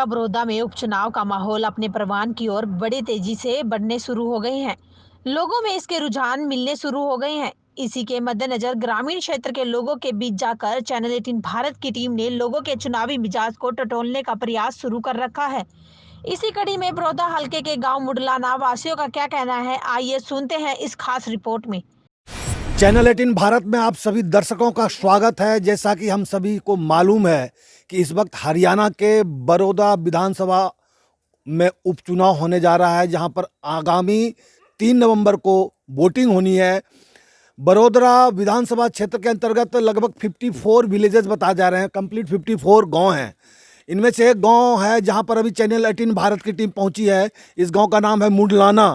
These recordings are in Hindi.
का बड़ौदा में उपचुनाव का माहौल अपने परवान की ओर बड़ी तेजी से बढ़ने शुरू हो गए हैं। लोगों में इसके रुझान मिलने शुरू हो गए हैं। इसी के मद्देनजर ग्रामीण क्षेत्र के लोगों के बीच जाकर चैनल 18 भारत की टीम ने लोगों के चुनावी मिजाज को टटोलने का प्रयास शुरू कर रखा है। इसी कड़ी में बड़ौदा हल्के के गांव मुडलाना वासियों का क्या कहना है, आइए सुनते हैं इस खास रिपोर्ट में। चैनल 18 भारत में आप सभी दर्शकों का स्वागत है। जैसा कि हम सभी को मालूम है कि इस वक्त हरियाणा के बड़ौदा विधानसभा में उपचुनाव होने जा रहा है, जहां पर आगामी 3 नवंबर को वोटिंग होनी है। बड़ौदा विधानसभा क्षेत्र के अंतर्गत लगभग 54 विलेजेस बताए जा रहे हैं, कंप्लीट 54 गांव हैं। इनमें से एक गांव है जहां पर अभी चैनल 18 भारत की टीम पहुंची है। इस गांव का नाम है मुडलाना।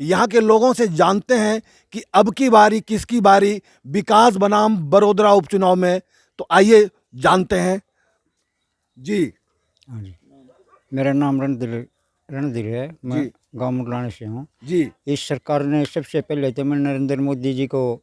यहां के लोगों से जानते हैं कि अब की बारी किसकी बारी विकास बनाम बड़ौदा उपचुनाव में। तो आइए जानते हैं जी। हाँ जी, मेरा नाम रणधीर है। मैं गांव मुडलाना से हूँ जी। इस सरकार ने सबसे पहले तो मैं नरेंद्र मोदी जी को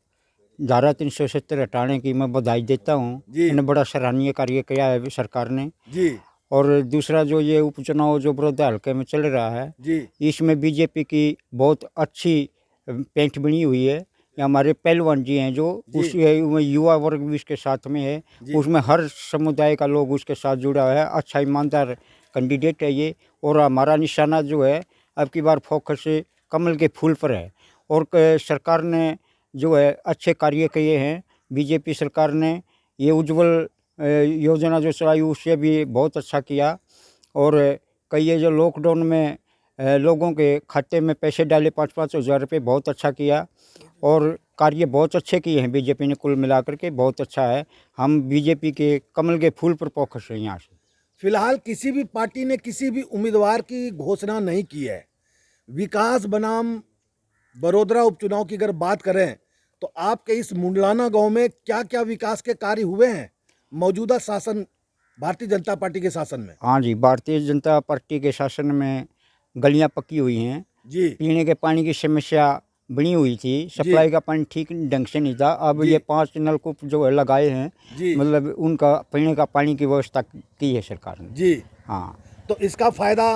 धारा 370 हटाने की मैं बधाई देता हूँ। इन्हें बड़ा सराहनीय कार्य किया है सरकार ने जी। और दूसरा जो ये उपचुनाव जो बड़ौदा हल्के में चल रहा है जी। इसमें बीजेपी की बहुत अच्छी पेंट बनी हुई है। ये हमारे पहलवान जी हैं जो उसमें युवा वर्ग भी इसके साथ में है, उसमें हर समुदाय का लोग उसके साथ जुड़ा है। अच्छा ईमानदार कैंडिडेट है ये। और हमारा निशाना जो है अब की बार फोकस कमल के फूल पर है। और सरकार ने जो है अच्छे कार्य किए हैं। बीजेपी सरकार ने ये उज्ज्वल योजना जो चलाई उससे भी बहुत अच्छा किया। और कई ये जो लॉकडाउन में लोगों के खाते में पैसे डाले 5-5 हज़ार रुपये, बहुत अच्छा किया। और कार्य बहुत अच्छे किए हैं बीजेपी ने, कुल मिलाकर के बहुत अच्छा है। हम बीजेपी के कमल के फूल पर फोकस है। यहाँ से फिलहाल किसी भी पार्टी ने किसी भी उम्मीदवार की घोषणा नहीं की है। विकास बनाम बड़ौदा उपचुनाव की अगर बात करें तो आपके इस मुडलाना गांव में क्या क्या विकास के कार्य हुए हैं मौजूदा शासन भारतीय जनता पार्टी के शासन में? हाँ जी, भारतीय जनता पार्टी के शासन में गलियां पक्की हुई हैं जी। पीने के पानी की समस्या बनी हुई थी, सप्लाई का पानी ठीक ढंग से नहीं था। अब ये 5 नलकूप जो है लगाए हैं, मतलब उनका पीने का पानी की व्यवस्था की है सरकार ने जी। हाँ, तो इसका फायदा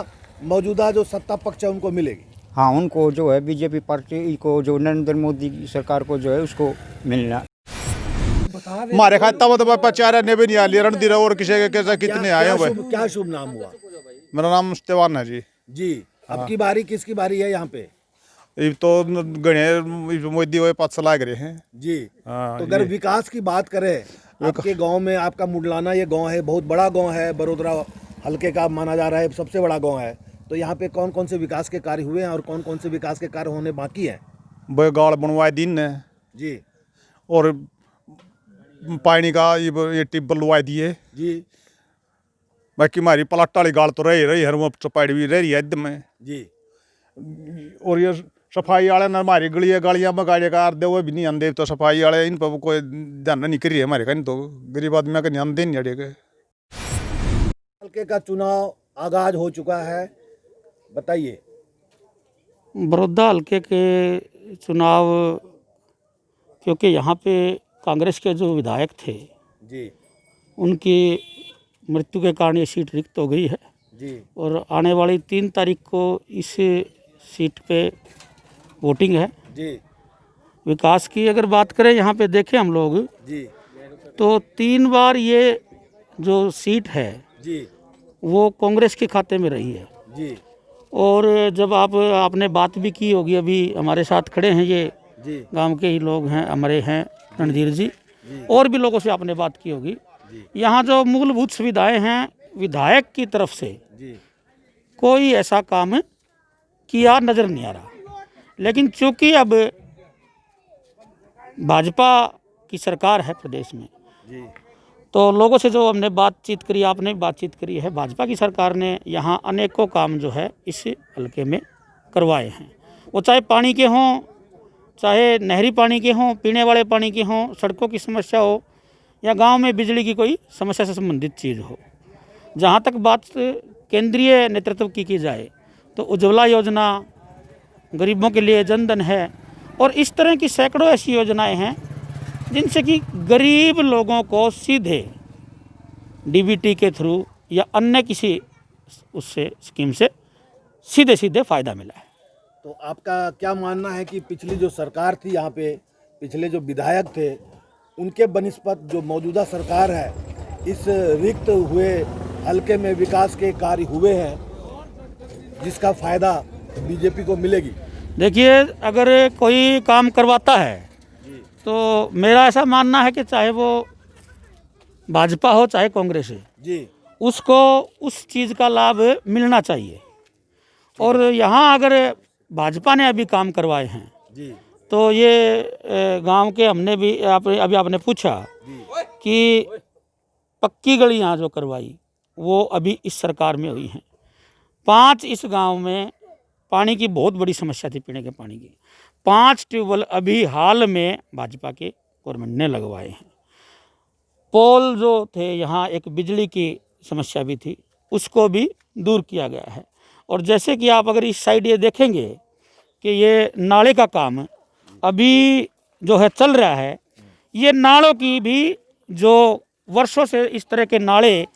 मौजूदा जो सत्ता पक्ष है उनको मिलेगी? हाँ, उनको जो है बीजेपी पार्टी को, जो नरेंद्र मोदी सरकार को जो है उसको मिलना। हमारे खाता में तो पचारा ने भी नहीं आया रणधीर और किसी के कैसे कितने आए हुए। क्या शुभ नाम हुआ? मेरा नाम मुस्तेवान है जी। जी। अब की बारी किसकी बारी है यहाँ पे? ये तो गणे मोदी हुए 5 साल लग रहे हैं जी। तो अगर विकास की बात करें, आपके गांव में, आपका मुडलाना ये गांव है, बहुत बड़ा गांव है, बड़ौदा हल्के का माना जा रहा है सबसे बड़ा गांव है। तो यहाँ पे कौन कौन से विकास के कार्य हुए हैं और कौन कौन से विकास के कार्य होने बाकी हैं? वो गाड़ बनवाए दिन ने जी। और पानी का ये टिब्बल लुआ दिए जी। बाकी हमारी प्लाट वाली गाड़ तो रही हर वो चपाड़ी भी रही है एकदम में जी। और ये सफाई वाले ने हमारी गलियां में गाड़ियाँ का दे वो भी नहीं आंदे। तो सफाई वाले इन पर कोई ध्यान नहीं करी है हमारे का, नहीं तो गरीब आदमी का ध्यान दे नहीं अड़ेगा। हल्के का चुनाव आगाज हो चुका है, बताइए। बड़ौदा हल्के के चुनाव, क्योंकि यहाँ पे कांग्रेस के जो विधायक थे जी, उनकी मृत्यु के कारण ये सीट रिक्त हो गई है जी। और आने वाली 3 तारीख को इस सीट पे वोटिंग है। जी। विकास की अगर बात करें, यहाँ पे देखें हम लोग जी। तो 3 बार ये जो सीट है जी। वो कांग्रेस के खाते में रही है। जी। और जब आपने बात भी की होगी, अभी हमारे साथ खड़े हैं ये गांव के ही लोग हैं, हमारे हैं रणधीर जी, और भी लोगों से आपने बात की होगी। यहाँ जो मूलभूत सुविधाएं हैं, विधायक की तरफ से कोई ऐसा काम किया नज़र नहीं आ रहा। लेकिन चूंकि अब भाजपा की सरकार है प्रदेश में, तो लोगों से जो हमने बातचीत करी, आपने बातचीत करी है, भाजपा की सरकार ने यहाँ अनेकों काम जो है इस हल्के में करवाए हैं। वो चाहे पानी के हों, चाहे नहरी पानी के हों, पीने वाले पानी के हों, सड़कों की समस्या हो, या गांव में बिजली की कोई समस्या से संबंधित चीज़ हो। जहाँ तक बात केंद्रीय नेतृत्व की जाए तो उज्ज्वला योजना, गरीबों के लिए जनधन है, और इस तरह की सैकड़ों ऐसी योजनाएं हैं जिनसे कि गरीब लोगों को सीधे डीबीटी के थ्रू या अन्य किसी उससे स्कीम से सीधे सीधे फ़ायदा मिला है। तो आपका क्या मानना है कि पिछली जो सरकार थी यहाँ पे, पिछले जो विधायक थे, उनके बनिस्पत जो मौजूदा सरकार है, इस रिक्त हुए हल्के में विकास के कार्य हुए हैं जिसका फ़ायदा बीजेपी को मिलेगी? देखिए, अगर कोई काम करवाता है तो मेरा ऐसा मानना है कि चाहे वो भाजपा हो चाहे कांग्रेस है, जी उसको उस चीज़ का लाभ मिलना चाहिए। और यहाँ अगर भाजपा ने अभी काम करवाए हैं जी तो ये गांव के हमने भी अभी आपने पूछा कि पक्की गलियाँ जो करवाई वो अभी इस सरकार में हुई हैं। 5 इस गांव में पानी की बहुत बड़ी समस्या थी, पीने के पानी की। 5 ट्यूबवेल अभी हाल में भाजपा के गवर्नमेंट ने लगवाए हैं। पोल जो थे यहाँ, एक बिजली की समस्या भी थी, उसको भी दूर किया गया है। और जैसे कि आप अगर इस साइड ये देखेंगे कि ये नाले का काम अभी जो है चल रहा है, ये नालों की भी जो वर्षों से इस तरह के नाले,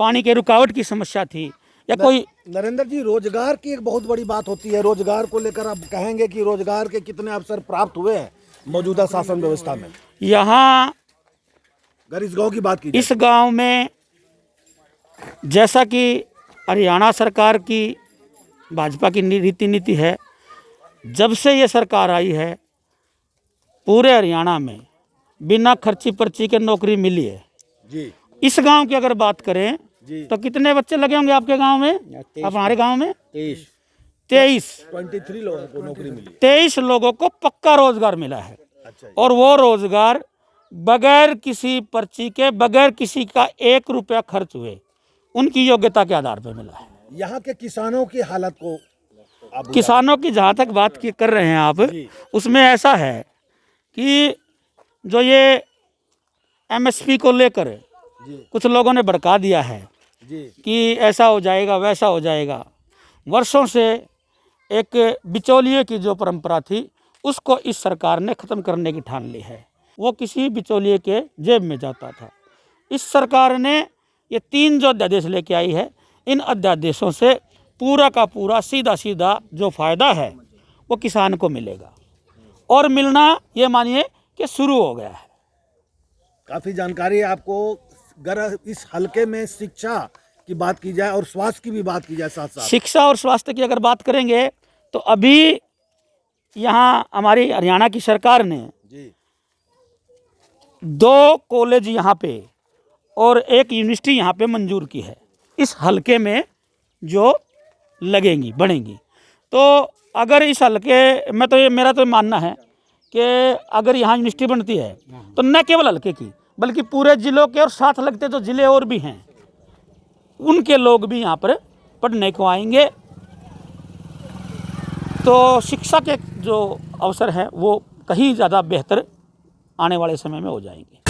पानी के रुकावट की समस्या थी या कोई। नरेंद्र जी, रोजगार की एक बहुत बड़ी बात होती है। रोजगार को लेकर आप कहेंगे कि रोजगार के कितने अवसर प्राप्त हुए हैं मौजूदा शासन व्यवस्था में? यहाँ अगर इस गांव की बात की इस गांव में जैसा कि हरियाणा सरकार की भाजपा की रीति नीति है, जब से ये सरकार आई है पूरे हरियाणा में बिना खर्ची पर्ची के नौकरी मिली है। जी इस गांव की अगर बात करें जी तो कितने बच्चे लगे होंगे आपके गांव में? हमारे गांव में 23 लोगों को नौकरी मिली। 23 लोगों को पक्का रोजगार मिला है। अच्छा और वो रोजगार बगैर किसी पर्ची के, बगैर किसी का 1 रुपया खर्च हुए, उनकी योग्यता के आधार पर मिला है। यहाँ के किसानों की हालत को आप किसानों की जहाँ तक बात कर रहे हैं आप, उसमें ऐसा है कि जो ये MSP को लेकर कुछ लोगों ने भड़का दिया है कि ऐसा हो जाएगा वैसा हो जाएगा। वर्षों से एक बिचौलिए की जो परंपरा थी उसको इस सरकार ने ख़त्म करने की ठान ली है। वो किसी बिचौलिए के जेब में जाता था। इस सरकार ने ये 3 जो अध्यादेश लेके आई है, इन अध्यादेशों से पूरा का पूरा सीधा सीधा जो फ़ायदा है वो किसान को मिलेगा, और मिलना ये मानिए कि शुरू हो गया है। काफी जानकारी है आपको। अगर इस हलके में शिक्षा की बात की जाए और स्वास्थ्य की भी बात की जाए साथ साथ, शिक्षा और स्वास्थ्य की अगर बात करेंगे तो अभी यहाँ हमारी हरियाणा की सरकार ने 2 कॉलेज यहाँ पे और 1 यूनिवर्सिटी यहाँ पे मंजूर की है, इस हलके में जो लगेंगी बनेंगी। तो अगर इस हलके में तो ये मेरा तो मानना है कि अगर यहाँ यूनिवर्सिटी बनती है तो न केवल हलके की बल्कि पूरे ज़िलों के और साथ लगते जो ज़िले और भी हैं उनके लोग भी यहाँ पर पढ़ने को आएंगे। तो शिक्षा के जो अवसर हैं वो कहीं ज़्यादा बेहतर आने वाले समय में हो जाएंगे।